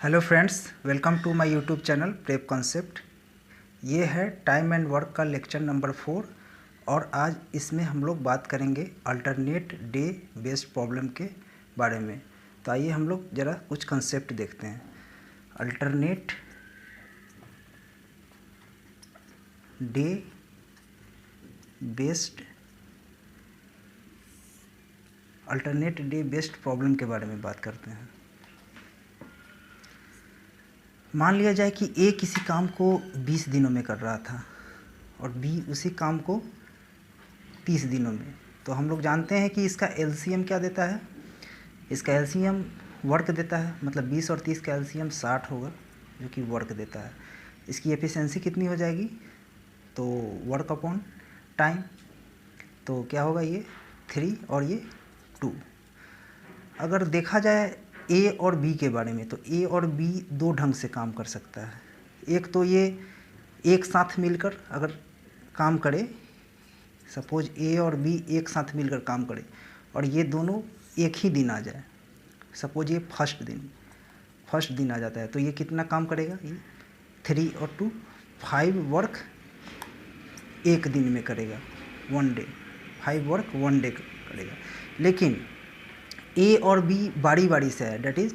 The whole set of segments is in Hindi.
Hello friends, welcome to my YouTube channel prep concept. ये है टाइम एंड वर्क का लेक्चर नंबर 4 और आज इसमें हम लोग बात करेंगे अल्टरनेट डे बेस्ड प्रॉब्लम के बारे में। तो आइए हम लोग ज़रा कुछ कंसेप्ट देखते हैं। अल्टरनेट डे बेस्ड प्रॉब्लम के बारे में बात करते हैं। मान लिया जाए कि ए किसी काम को 20 दिनों में कर रहा था और बी उसी काम को 30 दिनों में। तो हम लोग जानते हैं कि इसका एलसीएम क्या देता है। इसका एलसीएम वर्क देता है, मतलब 20 और 30 का एलसीएम 60 होगा जो कि वर्क देता है। इसकी एफिशिएंसी कितनी हो जाएगी, तो वर्क अपॉन टाइम, तो क्या होगा, ये 3 और ये 2। अगर देखा जाए ए और बी के बारे में, तो ए और बी दो ढंग से काम कर सकता है। एक तो ये एक साथ मिलकर अगर काम करे, सपोज ए और बी एक साथ मिलकर काम करे और ये दोनों एक ही दिन आ जाए, सपोज ये फर्स्ट दिन आ जाता है, तो ये कितना काम करेगा, ये 3 और 2 5 वर्क एक दिन में करेगा, 1 डे, 5 वर्क 1 डे करेगा। लेकिन ए और बी बारी बारी से है, डेट इज़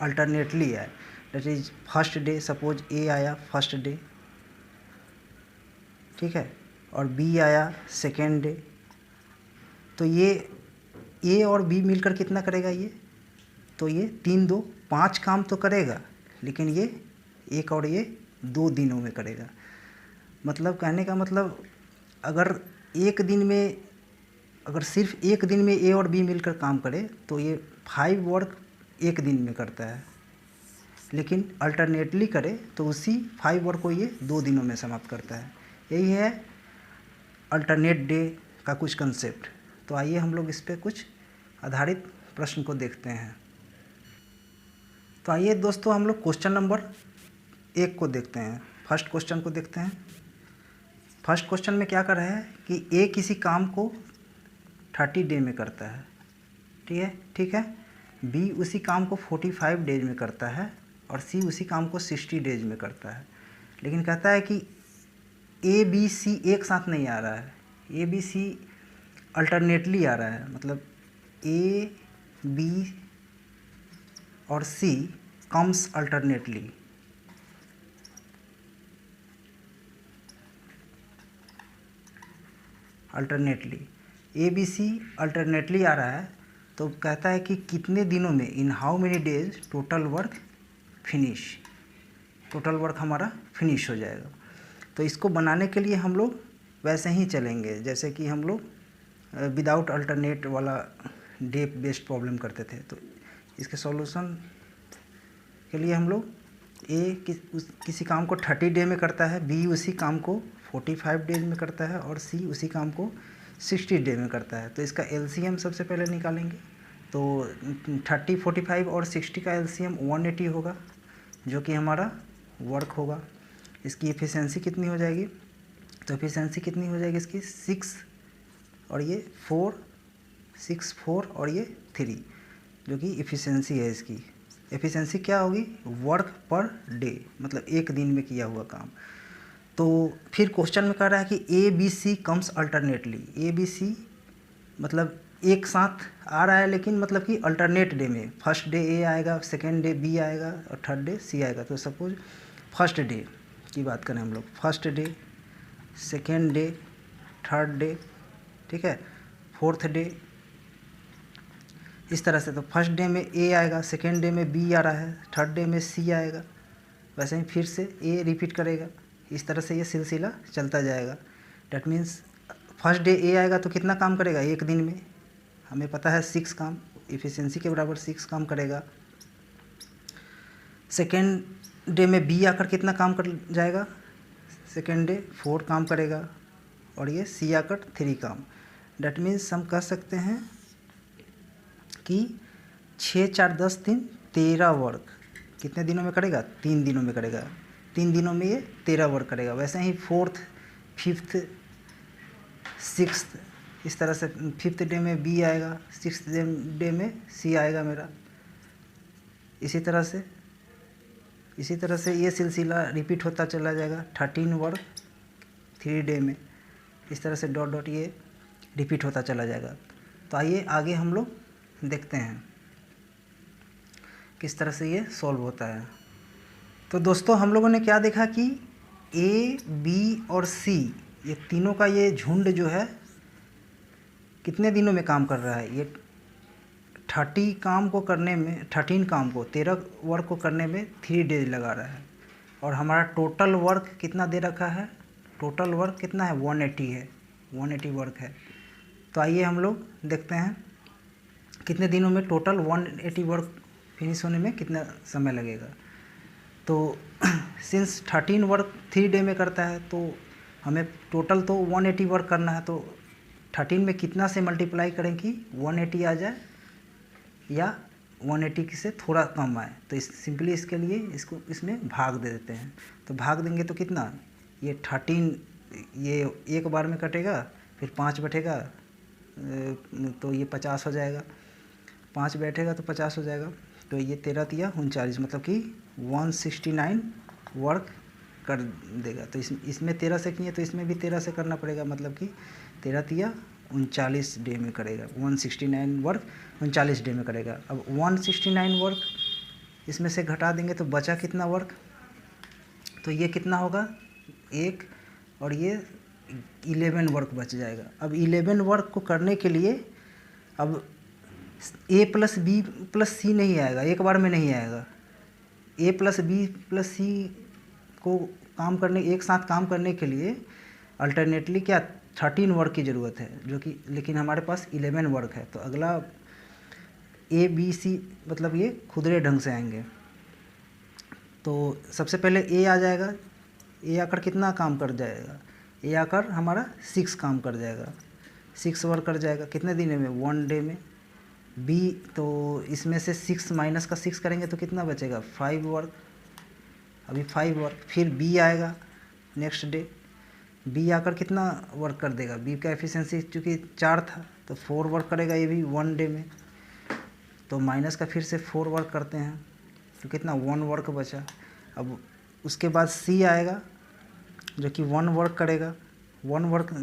अल्टरनेटली है। That is first day, suppose A आया फर्स्ट डे, ठीक है, और बी आया सेकेंड डे, तो ये ए और बी मिलकर कितना करेगा, ये तो ये 3 2 5 काम तो करेगा, लेकिन ये एक और ये 2 दिनों में करेगा। मतलब कहने का मतलब, अगर एक दिन में, अगर सिर्फ एक दिन में ए और बी मिलकर काम करे तो ये 5 वर्क एक दिन में करता है, लेकिन अल्टरनेटली करे तो उसी 5 वर्क को ये 2 दिनों में समाप्त करता है। यही है अल्टरनेट डे का कुछ कंसेप्ट। तो आइए हम लोग इस पर कुछ आधारित प्रश्न को देखते हैं। तो आइए दोस्तों, हम लोग क्वेश्चन नंबर 1 को देखते हैं। फर्स्ट क्वेश्चन को देखते हैं। फर्स्ट क्वेश्चन में क्या कर रहा है कि ए किसी काम को 30 डे में करता है, ठीक है। बी उसी काम को 45 डेज में करता है और सी उसी काम को 60 डेज में करता है। लेकिन कहता है कि ए बी सी एक साथ नहीं आ रहा है, ए बी सी अल्टरनेटली आ रहा है। मतलब ए बी और C comes alternately, A B C alternately आ रहा है। तो कहता है कि कितने दिनों में, in how many days total work हमारा फिनिश हो जाएगा। तो इसको बनाने के लिए हम लोग वैसे ही चलेंगे जैसे कि हम लोग विदाउट अल्टरनेट वाला डे बेस्ड प्रॉब्लम करते थे। तो इसके सॉल्यूशन के लिए हम लोग किसी काम को 30 डे में करता है, बी उसी काम को 45 डेज में करता है और सी उसी काम को 60 डे में करता है। तो इसका एलसीएम सबसे पहले निकालेंगे। तो 30, 45 और 60 का एलसीएम 180 होगा, जो कि हमारा वर्क होगा। इसकी एफिशिएंसी कितनी हो जाएगी, तो एफिशिएंसी कितनी हो जाएगी इसकी 6 और ये 4 और ये 3, जो कि एफिशिएंसी है इसकी। एफिशिएंसी क्या होगी, वर्क पर डे, मतलब एक दिन में किया हुआ काम। तो फिर क्वेश्चन में कह रहा है कि A B C comes alternately. A B C मतलब एक साथ आ रहा है, लेकिन मतलब कि अल्टरनेट डे में, फर्स्ट डे ए आएगा, सेकेंड डे बी आएगा और थर्ड डे सी आएगा। तो सपोज फर्स्ट डे की बात करें हम लोग, first day, second day, third day, ठीक है, फोर्थ डे, इस तरह से। तो फर्स्ट डे में ए आएगा, सेकेंड डे में बी आ रहा है, थर्ड डे में सी आएगा, वैसे ही फिर से ए रिपीट करेगा। इस तरह से ये सिलसिला चलता जाएगा। That means first day A आएगा तो कितना काम करेगा एक दिन में, हमें पता है 6 काम, एफिशिएंसी के बराबर 6 काम करेगा। सेकेंड डे में बी आकर कितना काम कर जाएगा, सेकेंड डे 4 काम करेगा और ये सी आकर 3 काम। डैट मीन्स हम कह सकते हैं कि 6 4 10 3 13 वर्क कितने दिनों में करेगा, 3 दिनों में करेगा। 3 दिनों में ये 13 वर्क करेगा। वैसे ही 4th, 5th, 6th, इस तरह से 5th डे में बी आएगा, 6th डे में सी आएगा मेरा, इसी तरह से इसी तरह से ये सिलसिला रिपीट होता चला जाएगा, 13 वर्क 3 डे में, इस तरह से डॉट डॉट ये रिपीट होता चला जाएगा। तो आइए आगे हम लोग देखते हैं किस तरह से ये सॉल्व होता है। तो दोस्तों हम लोगों ने क्या देखा कि ए, बी और सी ये तीनों का ये झुंड जो है कितने दिनों में काम कर रहा है। ये 13 काम को 13 वर्क को करने में 3 डेज लगा रहा है। और हमारा टोटल वर्क कितना दे रखा है, टोटल वर्क कितना है 180 है, 180 वर्क है। तो आइए हम लोग देखते हैं कितने दिनों में टोटल 180 वर्क फिनिश होने में कितना समय लगेगा। तो सिंस 13 वर्क 3 डे में करता है तो हमें टोटल तो 180 वर्क करना है, तो 13 में कितना से मल्टीप्लाई करें कि 180 आ जाए या 180 से थोड़ा कम आए। तो सिंपली इसके लिए इसको इसमें भाग दे देते हैं। तो भाग देंगे तो कितना, ये 13 ये एक बार में कटेगा, फिर 5 बैठेगा तो ये 50 हो जाएगा, 5 बैठेगा तो 50 हो जाएगा। तो ये 13 तिया 39 मतलब कि 169 वर्क कर देगा। तो इसमें 13 से किए तो इसमें भी 13 से करना पड़ेगा, मतलब कि 13 तिया 39 डे में करेगा, 169 वर्क 39 डे में करेगा। अब 169 वर्क इसमें से घटा देंगे तो बचा कितना वर्क, तो ये कितना होगा 1 और ये 11 वर्क बच जाएगा। अब 11 वर्क को करने के लिए अब ए प्लस बी प्लस सी नहीं आएगा, एक बार में नहीं आएगा। ए प्लस बी प्लस सी को एक साथ काम करने के लिए अल्टरनेटली क्या 13 वर्क की ज़रूरत है, जो कि लेकिन हमारे पास 11 वर्क है। तो अगला ए बी सी मतलब ये खुदरे ढंग से आएंगे। तो सबसे पहले ए आ जाएगा, ए आकर कितना काम कर जाएगा, ए आकर हमारा 6 काम कर जाएगा, 6 वर्क कर जाएगा कितने दिन में 1 डे में। बी तो इसमें से 6 माइनस का 6 करेंगे तो कितना बचेगा 5 वर्क, अभी 5 वर्क। फिर बी आएगा नेक्स्ट डे, बी आकर कितना वर्क कर देगा, बी का एफिशिएंसी चूँकि 4 था तो 4 वर्क करेगा ये भी 1 डे में। तो माइनस का फिर से 4 वर्क करते हैं तो कितना 1 वर्क बचा। अब उसके बाद सी आएगा जो कि 1 वर्क करेगा, 1 वर्क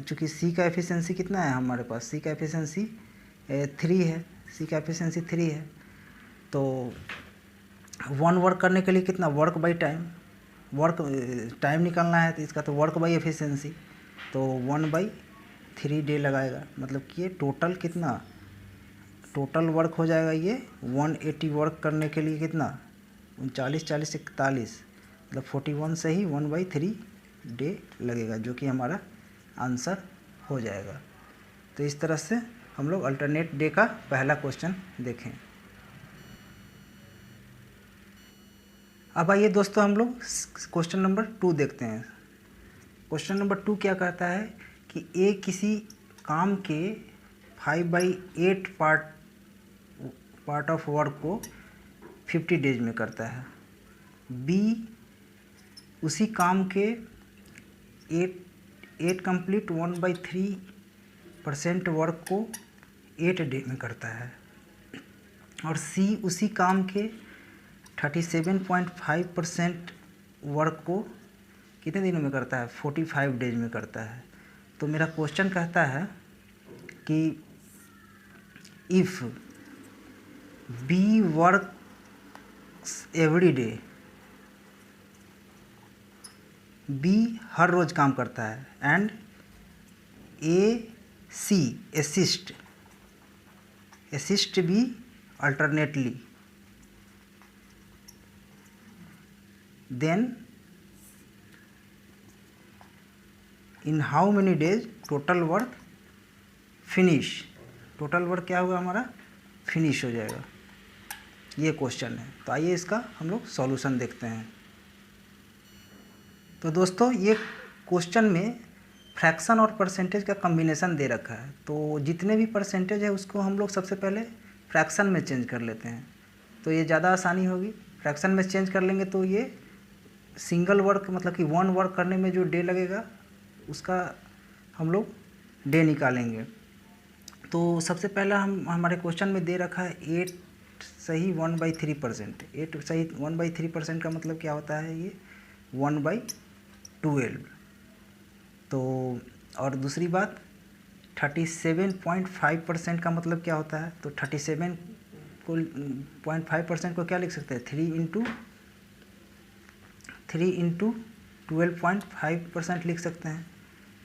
चूँकि सी का एफिशिएंसी कितना है हमारे पास, सी का एफिशिएंसी 3 है, सी का एफिशिएंसी 3 है। तो 1 वर्क करने के लिए कितना वर्क बाई टाइम, टाइम निकालना है तो इसका तो वर्क बाई एफिशिएंसी, तो 1/3 डे लगाएगा। मतलब कि ये टोटल कितना, टोटल वर्क हो जाएगा ये 180 वर्क करने के लिए कितना 39 40 41 मतलब 41 से ही 1/3 डे लगेगा, जो कि हमारा आंसर हो जाएगा। तो इस तरह से हम लोग अल्टरनेट डे का पहला क्वेश्चन देखें। अब आइए दोस्तों हम लोग क्वेश्चन नंबर 2 देखते हैं। क्वेश्चन नंबर 2 क्या कहता है कि ए किसी काम के 5/8 पार्ट ऑफ वर्क को 50 डेज में करता है। बी उसी काम के 8 कंप्लीट 1/3% वर्क को 8 डे में करता है। और सी उसी काम के 37.5% वर्क को कितने दिनों में करता है 45 डेज में करता है। तो मेरा क्वेश्चन कहता है कि if B works every day, B हर रोज़ काम करता है, and A C assist B alternately, then in how many days total work finish, total work क्या होगा हमारा फिनिश हो जाएगा, ये क्वेश्चन है। तो आइए इसका हम लोग सॉल्यूशन देखते हैं। तो दोस्तों ये क्वेश्चन में फ्रैक्शन और परसेंटेज का कम्बिनेशन दे रखा है, तो जितने भी परसेंटेज है उसको हम लोग सबसे पहले फ्रैक्शन में चेंज कर लेते हैं, तो ये ज़्यादा आसानी होगी। फ्रैक्शन में चेंज कर लेंगे तो ये सिंगल वर्क मतलब कि 1 वर्क करने में जो डे लगेगा उसका हम लोग डे निकालेंगे। तो सबसे पहला हमारे क्वेश्चन में दे रखा है 8 सही 1/3%, 8 सही 1/3% का मतलब क्या होता है, ये 1/12। तो और दूसरी बात 37.5% का मतलब क्या होता है, तो 37.5% को क्या लिख सकते हैं, 3 इंटू 12.5% लिख सकते हैं।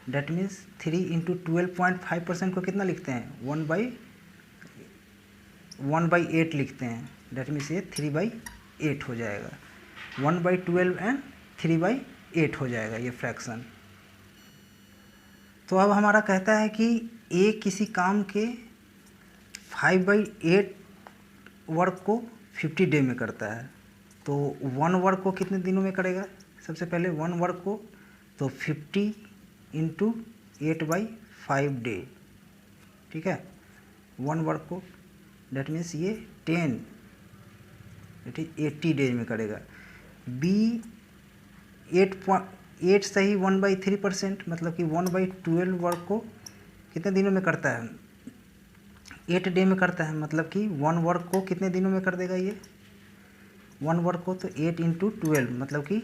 डेट मीन्स 3 इंटू 12.5% को कितना लिखते हैं, 1/8 लिखते हैं। डेट मीन्स ये 3/8 हो जाएगा, 1/12 एंड 3/8 हो जाएगा ये फ्रैक्शन। तो अब हमारा कहता है कि ए किसी काम के 5/8 वर्क को 50 डे में करता है, तो 1 वर्क को कितने दिनों में करेगा, सबसे पहले 1 वर्क को तो 50 इंटू 8/5 डे, ठीक है, 1 वर्क को। डेट मीन्स ये 80 डेज में करेगा। बी 8 सही 1/3%, मतलब कि 1/12 वर्क को कितने दिनों में करता है, 8 डे में करता है, मतलब कि 1 वर्क को कितने दिनों में कर देगा ये, 1 वर्क को तो 8 इंटू 12 मतलब कि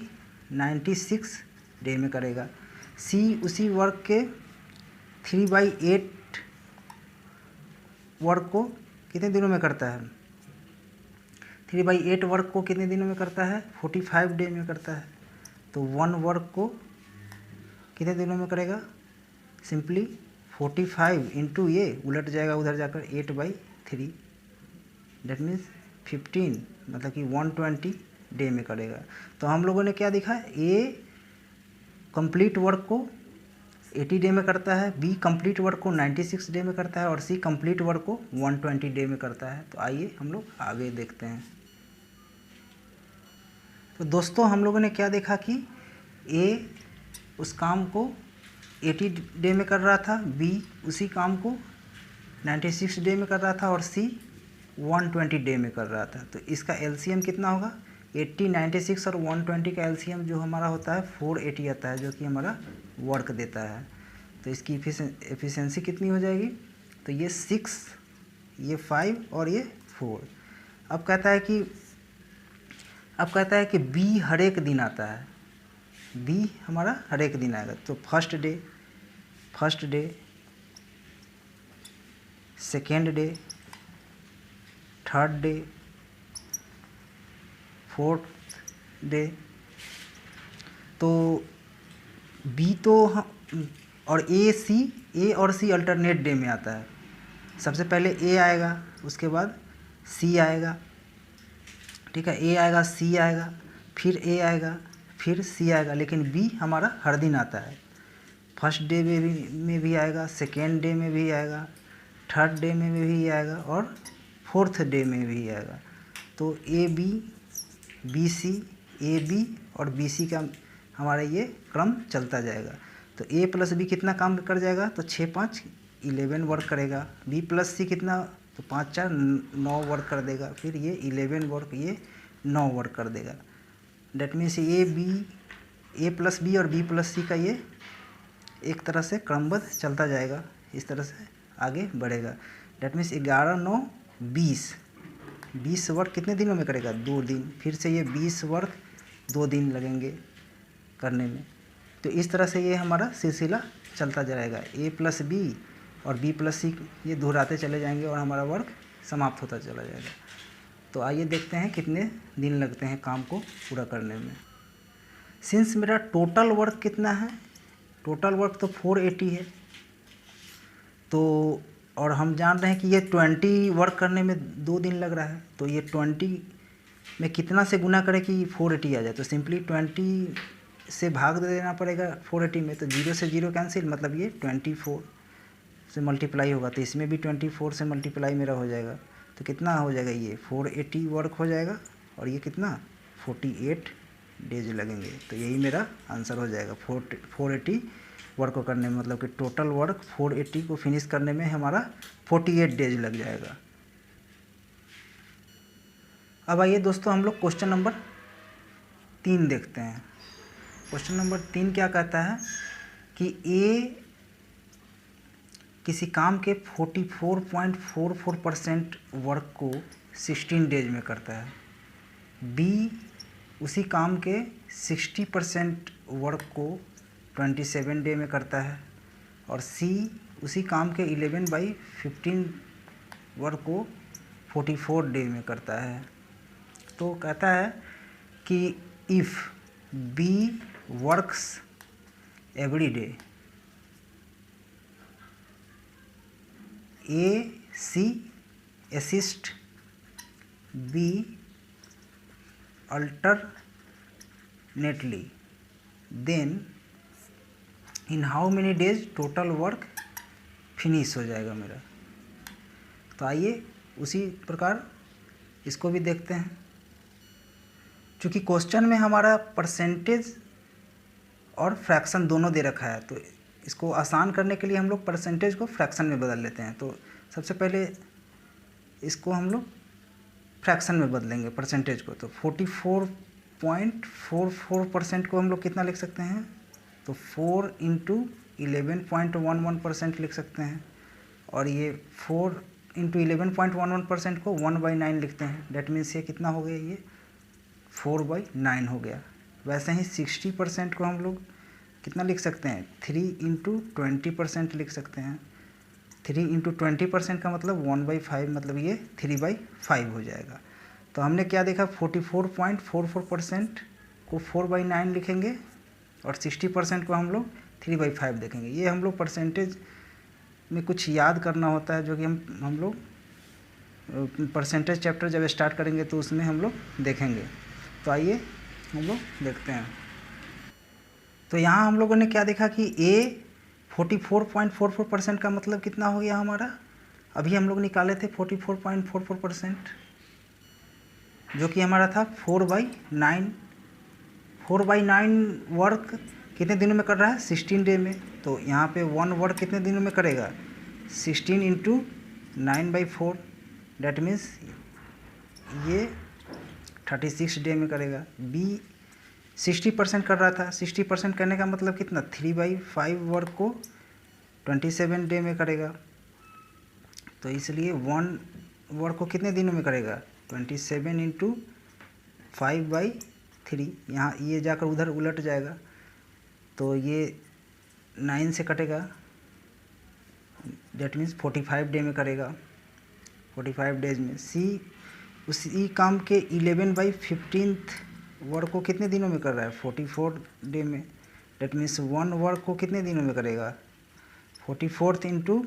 96 डे में करेगा। सी उसी वर्क के 3/8 वर्क को कितने दिनों में करता है, 3/8 वर्क को कितने दिनों में करता है, 45 डे में करता है। तो 1 वर्क को कितने दिनों में करेगा, सिंपली 45 इंटू ये उलट जाएगा उधर जाकर 8/3, डेट मीन्स 15 मतलब कि 120 डे में करेगा। तो हम लोगों ने क्या दिखा, ए कंप्लीट वर्क को 80 डे में करता है, बी कंप्लीट वर्क को 96 डे में करता है और सी कंप्लीट वर्क को 120 डे में करता है। तो आइए हम लोग आगे देखते हैं। तो दोस्तों हम लोगों ने क्या देखा कि ए उस काम को 80 डे में कर रहा था, बी उसी काम को 96 डे में कर रहा था और सी 120 डे में कर रहा था। तो इसका एलसीएम कितना होगा, 80, 96 और 120 का एलसीएम जो हमारा होता है 480 आता है, जो कि हमारा वर्क देता है। तो इसकी एफिशिएंसी कितनी हो जाएगी, तो ये 6, ये 5 और ये 4। अब कहता है कि बी हर एक दिन आता है, बी हमारा हर एक दिन आएगा। तो first day, second day, third day, fourth day. तो बी तो और ए और सी अल्टरनेट डे में आता है। सबसे पहले ए आएगा, उसके बाद सी आएगा, ठीक है, ए आएगा, सी आएगा, फिर ए आएगा, फिर सी आएगा, लेकिन बी हमारा हर दिन आता है। फर्स्ट डे में भी आएगा, सेकेंड डे में भी आएगा, थर्ड डे में भी आएगा और फोर्थ डे में भी आएगा। तो A B C, A B और बी सी का हमारा ये क्रम चलता जाएगा। तो ए प्लस बी कितना काम कर जाएगा, तो 6 5 11 वर्क करेगा। बी प्लस सी कितना, तो 5 4 9 वर्क कर देगा। फिर ये 11 वर्क, ये 9 वर्क कर देगा। That means A plus B और बी प्लस सी का ये एक तरह से क्रमबद्ध चलता जाएगा, इस तरह से आगे बढ़ेगा। डेट मीन्स 11 9 20 वर्क कितने दिनों में करेगा, 2 दिन। फिर से ये 20 वर्क 2 दिन लगेंगे करने में। तो इस तरह से ये हमारा सिलसिला चलता जाएगा। ए प्लस बी और बी प्लस सी ये दोहराते चले जाएंगे और हमारा वर्क समाप्त होता चला जाएगा। तो आइए देखते हैं कितने दिन लगते हैं काम को पूरा करने में। सिंस मेरा टोटल वर्क कितना है, टोटल वर्क तो 480 है, तो और हम जान रहे हैं कि ये 20 वर्क करने में 2 दिन लग रहा है। तो ये 20 में कितना से गुना करें कि 480 आ जाए, तो सिंपली 20 से भाग दे देना पड़ेगा 480 में। तो 0 से 0 कैंसिल, मतलब ये 24 से मल्टीप्लाई होगा। तो इसमें भी 24 से मल्टीप्लाई मेरा हो जाएगा। तो कितना हो जाएगा, ये 480 वर्क हो जाएगा और ये कितना 48 डेज लगेंगे। तो यही मेरा आंसर हो जाएगा। 480 वर्क को करने में, मतलब कि टोटल वर्क 480 को फिनिश करने में हमारा 48 डेज लग जाएगा। अब आइए दोस्तों हम लोग क्वेश्चन नंबर 3 देखते हैं। क्वेश्चन नंबर 3 क्या कहता है कि ए किसी काम के 44.44% वर्क को 16 डेज में करता है, बी उसी काम के 60% वर्क को 27 डे में करता है, और सी उसी काम के 11/15 वर्क को 44 डे में करता है। तो कहता है कि if B works every day, A C assist B alternately, then in how many days total work finish हो जाएगा मेरा। तो आइए उसी प्रकार इसको भी देखते हैं। चूँकि क्वेश्चन में हमारा परसेंटेज और फ्रैक्शन दोनों दे रखा है, तो इसको आसान करने के लिए हम लोग परसेंटेज को फ्रैक्शन में बदल लेते हैं। तो सबसे पहले इसको हम लोग फ्रैक्शन में बदलेंगे परसेंटेज को। तो 44.44% को हम लोग कितना लिख सकते हैं, तो 4 × 11.11% लिख सकते हैं, और ये 4 × 11.11% को 1/9 लिखते हैं। डेट मीन्स ये कितना हो गया, ये 4/9 हो गया। वैसे ही 60% को हम लोग कितना लिख सकते हैं, 3 × 20% लिख सकते हैं। 3 × 20% का मतलब 1/5, मतलब ये 3/5 हो जाएगा। तो हमने क्या देखा, 44.44% को 4/9 लिखेंगे, और 60% को हम लोग 3/5 देखेंगे। ये हम लोग परसेंटेज में कुछ याद करना होता है, जो कि हम लोग परसेंटेज चैप्टर जब स्टार्ट करेंगे तो उसमें हम लोग देखेंगे। तो आइए हम लोग देखते हैं। तो यहाँ हम लोगों ने क्या देखा कि ए 44.44% का मतलब कितना हो गया हमारा, अभी हम लोग निकाले थे 44.44%, जो कि हमारा था 4/9। 4/9 वर्क कितने दिनों में कर रहा है, 16 डे में। तो यहाँ पे 1 वर्क कितने दिनों में करेगा, 16 × 9/4, डेट मीन्स ये 36 डे में करेगा। बी 60% कर रहा था, 60% करने का मतलब कितना, 3/5 वर्क को 27 डे में करेगा। तो इसलिए 1 वर्क को कितने दिनों में करेगा, 27 × 5/3। यहाँ ये जाकर उधर उलट जाएगा, तो ये 9 से कटेगा, डेट मीन्स 45 डे में करेगा, 45 डेज में। सी उसी काम के 11/15 वर्क को कितने दिनों में कर रहा है, 44 डे में। डेट मीन्स 1 वर्क को कितने दिनों में करेगा, 44 ×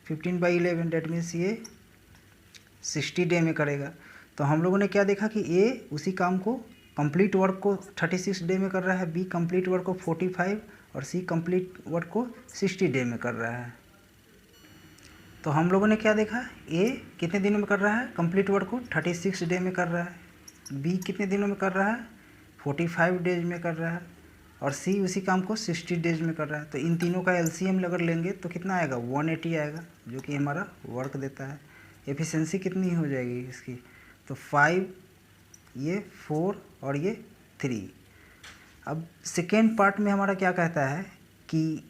15/11, डेट मीन्स ये 60 डे में करेगा। तो हम लोगों ने क्या देखा कि ए उसी काम को कंप्लीट वर्क को 36 डे में कर रहा है, बी कंप्लीट वर्क को 45, और सी कंप्लीट वर्क को 60 डे में कर रहा है। तो हम लोगों ने क्या देखा, ए कितने दिनों में कर रहा है कंप्लीट वर्क को, 36 डे में कर रहा है। बी कितने दिनों में कर रहा है, 45 डेज में कर रहा है, और सी उसी काम को 60 डेज में कर रहा है। तो इन तीनों का एलसीएम अगर लेंगे तो कितना आएगा, 180 आएगा, जो कि हमारा वर्क देता है। एफिशिएंसी कितनी हो जाएगी इसकी, तो 5, ये 4 और ये 3। अब सेकेंड पार्ट में हमारा क्या कहता है कि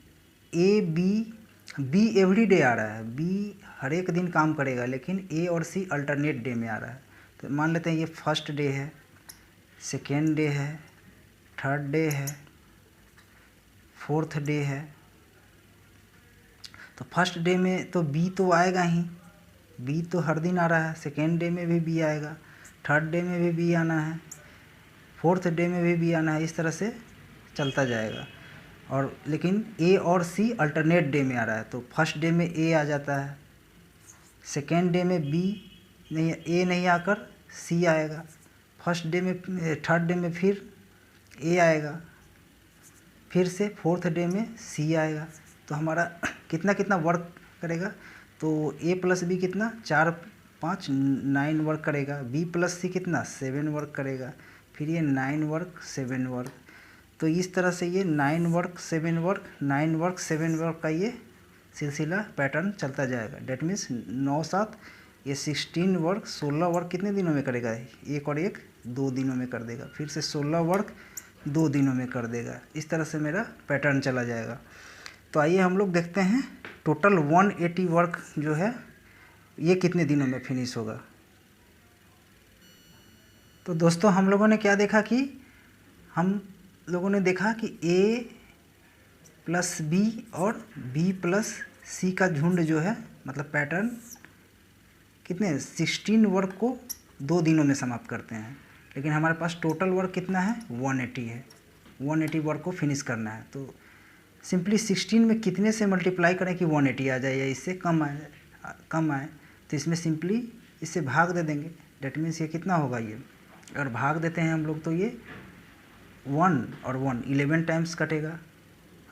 बी एवरी डे आ रहा है, बी हर एक दिन काम करेगा, लेकिन ए और सी अल्टरनेट डे में आ रहा है। तो मान लेते हैं ये फर्स्ट डे है, सेकेंड डे है, थर्ड डे है, फोर्थ डे है। तो फर्स्ट डे में तो बी तो आएगा ही, बी तो हर दिन आ रहा है। सेकेंड डे में भी बी आएगा, थर्ड डे में भी बी आना है, फोर्थ डे में भी बी आना है। इस तरह से चलता जाएगा। और लेकिन ए और सी अल्टरनेट डे में आ रहा है, तो फर्स्ट डे में ए आ जाता है, सेकेंड डे में बी नहीं, ए नहीं आकर सी आएगा, फर्स्ट डे में, थर्ड डे में फिर ए आएगा, फिर से फोर्थ डे में सी आएगा। तो हमारा कितना कितना वर्क करेगा, तो ए प्लस बी कितना, 4, 5, 9 वर्क करेगा। बी प्लस सी कितना, 7 वर्क करेगा। फिर ये 9 वर्क 7 वर्क। तो इस तरह से ये 9 वर्क 7 वर्क 9 वर्क 7 वर्क का ये सिलसिला पैटर्न चलता जाएगा। डेट मीन्स 9, 7, ये 16 वर्क 16 वर्क कितने दिनों में करेगा, एक और एक 2 दिनों में कर देगा। फिर से 16 वर्क 2 दिनों में कर देगा। इस तरह से मेरा पैटर्न चला जाएगा। तो आइए हम लोग देखते हैं टोटल 180 वर्क जो है ये कितने दिनों में फिनिश होगा। तो दोस्तों हम लोगों ने क्या देखा कि हम लोगों ने देखा कि A प्लस बी और B प्लस सी का झुंड जो है, मतलब पैटर्न, कितने 16 वर्क को 2 दिनों में समाप्त करते हैं। लेकिन हमारे पास टोटल वर्क कितना है, 180 है। 180 वर्क को फिनिश करना है। तो सिंपली 16 में कितने से मल्टीप्लाई करें कि 180 आ जाए या इससे कम आए। तो इसमें सिंपली इससे भाग दे देंगे। डेट मीन्स ये कितना होगा, ये अगर भाग देते हैं हम लोग तो ये 1 और 1 11 टाइम्स कटेगा।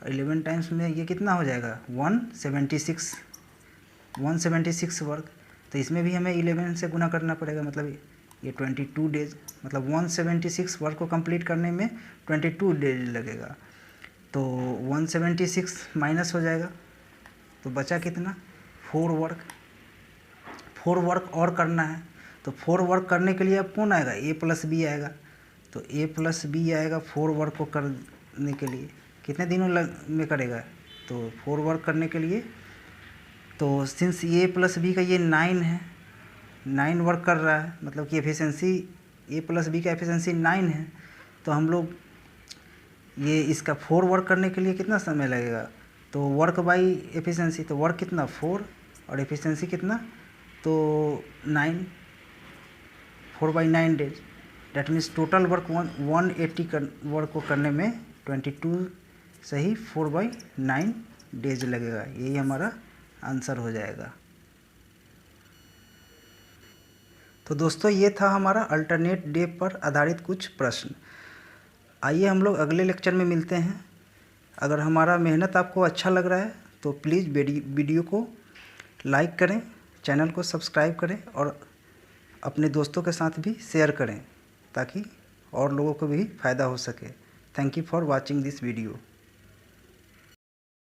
11 टाइम्स में ये कितना हो जाएगा, 176 वर्क। तो इसमें भी हमें 11 से गुना करना पड़ेगा, मतलब ये 22 डेज, मतलब 176 वर्क को कंप्लीट करने में 22 डेज लगेगा। तो 176 माइनस हो जाएगा, तो बचा कितना, 4 वर्क और करना है। तो 4 वर्क करने के लिए अब कौन आएगा, A प्लस बी आएगा। तो A प्लस बी आएगा 4 वर्क को करने के लिए। कितने दिनों में करेगा, तो 4 वर्क करने के लिए, तो सिंस A प्लस बी का ये 9 है, 9 वर्क कर रहा है, मतलब कि एफिशिएंसी A प्लस बी का एफिशिएंसी 9 है। तो हम लोग ये इसका 4 वर्क करने के लिए कितना समय लगेगा, तो वर्क बाई एफिशिएंसी, तो वर्क कितना 4 और एफिशिएंसी कितना, तो 9, 4/9 days. That means total work 180 work को करने में 22 से ही 4/9 डेज लगेगा। यही हमारा आंसर हो जाएगा। तो दोस्तों ये था हमारा अल्टरनेट डे पर आधारित कुछ प्रश्न। आइए हम लोग अगले लेक्चर में मिलते हैं। अगर हमारा मेहनत आपको अच्छा लग रहा है तो प्लीज़ वीडियो को लाइक करें, चैनल को सब्सक्राइब करें और अपने दोस्तों के साथ भी शेयर करें ताकि और लोगों को भी फ़ायदा हो सके। Thank you for watching this video.